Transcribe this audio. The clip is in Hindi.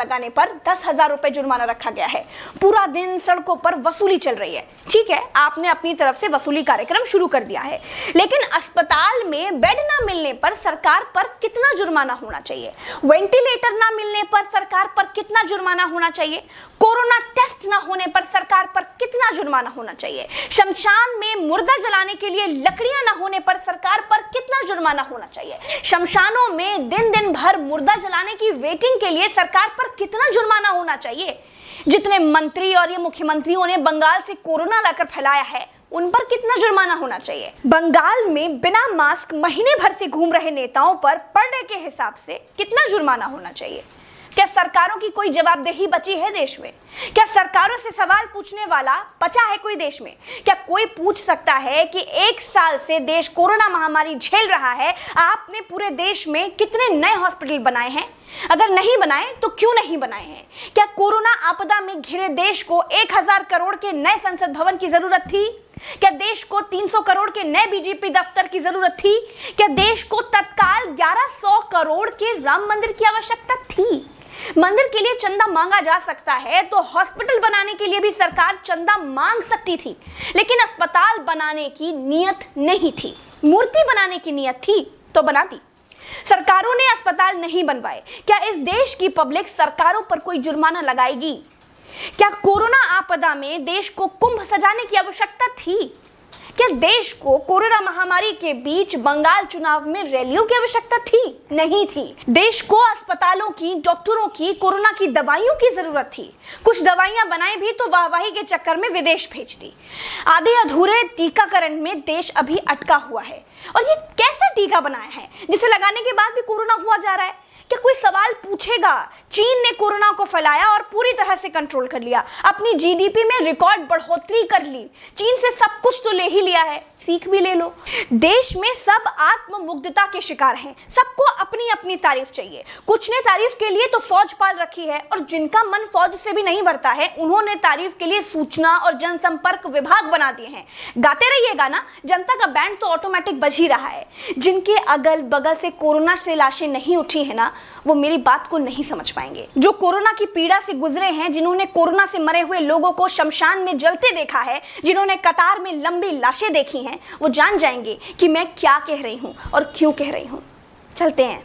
लगाने पर 10,000 रुपए जुर्माना रखा गया है। पूरा दिन सड़कों पर वसूली चल रही है। ठीक है, आपने अपनी तरफ से वसूली कार्यक्रम शुरू कर दिया है, लेकिन अस्पताल में बेड ना मिलने पर सरकार पर कितना जुर्माना होना चाहिए? वेंटिलेटर ना मिलने पर सरकार पर कितना जुर्माना होना चाहिए? कोरोना टेस्ट ना होने पर सरकार पर कितना जुर्माना होना चाहिए? शमशान में मुर्दा जलाने के लिए लकड़ियां ना होने पर सरकार पर कितना जुर्माना होना चाहिए? शमशानों में दिन दिन भर मुर्दा जलाने की वेटिंग के लिए सरकार पर कितना जुर्माना होना चाहिए? जितने मंत्री और ये मुख्यमंत्रियों ने बंगाल से कोरोना लाकर फैलाया है, उन पर कितना जुर्माना होना चाहिए? बंगाल में बिना मास्क महीने भर से घूम रहे नेताओं पर पर डे के हिसाब से कितना जुर्माना होना चाहिए? क्या सरकारों की कोई जवाबदेही बची है देश में? क्या सरकारों से सवाल पूछने वाला बचा है कोई देश में? क्या कोई पूछ सकता है कि 1 साल से देश कोरोना महामारी झेल रहा है, आपने पूरे देश में कितने नए हॉस्पिटल बनाए हैं? अगर नहीं बनाए तो क्यों नहीं बनाए हैं? क्या कोरोना आपदा में घिरे देश को 1,000 करोड़ के नए संसद भवन की जरूरत थी? क्या देश को 300 करोड़ के नए बीजेपी दफ्तर की जरूरत थी? क्या देश को तत्काल 1100 करोड़ के राम मंदिर की आवश्यकता थी? मंदिर के लिए चंदा मांगा जा सकता है तो हॉस्पिटल बनाने के लिए भी सरकार चंदा मांग सकती थी, लेकिन अस्पताल बनाने की नियत नहीं थी। मूर्ति बनाने की नियत थी तो बना दी। सरकारों ने अस्पताल नहीं बनवाए। क्या इस देश की पब्लिक सरकारों पर कोई जुर्माना लगाएगी? क्या कोरोना आपदा में देश को कुंभ सजाने की आवश्यकता थी? क्या देश को कोरोना महामारी के बीच बंगाल चुनाव में रैलियों की आवश्यकता थी? नहीं थी। देश को अस्पतालों की, डॉक्टरों की, कोरोना की दवाइयों की जरूरत थी। कुछ दवाइयां बनाई भी तो वाहवाही के चक्कर में विदेश भेज दी। आधे अधूरे टीकाकरण में देश अभी अटका हुआ है। और ये कैसा टीका बनाया है जिसे लगाने के बाद भी कोरोना हुआ जा रहा है? क्या कोई सवाल पूछेगा? चीन ने कोरोना को फैलाया और पूरी तरह से कंट्रोल कर लिया। अपनी जीडीपी में रिकॉर्ड बढ़ोतरी कर ली। चीन से सब कुछ तो ले ही लिया है, सीख भी ले लो। देश में सब आत्ममुग्धता के शिकार हैं। सबको अपनी अपनी तारीफ चाहिए। कुछ ने तारीफ के लिए तो फौज पाल रखी है, और जिनका मन फौज से भी नहीं भरता है, उन्होंने तारीफ के लिए सूचना और जनसंपर्क विभाग बना दिए हैं। गाते रहिएगा ना, जनता का बैंड तो ऑटोमेटिक बज ही रहा है। जिनके अगल बगल से कोरोना से लाशें नहीं उठी है ना, वो मेरी बात को नहीं समझ पाएंगे। जो कोरोना की पीड़ा से गुजरे हैं, जिन्होंने कोरोना से मरे हुए लोगों को शमशान में जलते देखा है, जिन्होंने कतार में लंबी लाशें देखी हैं, वो जान जाएंगे कि मैं क्या कह रही हूं और क्यों कह रही हूं। चलते हैं।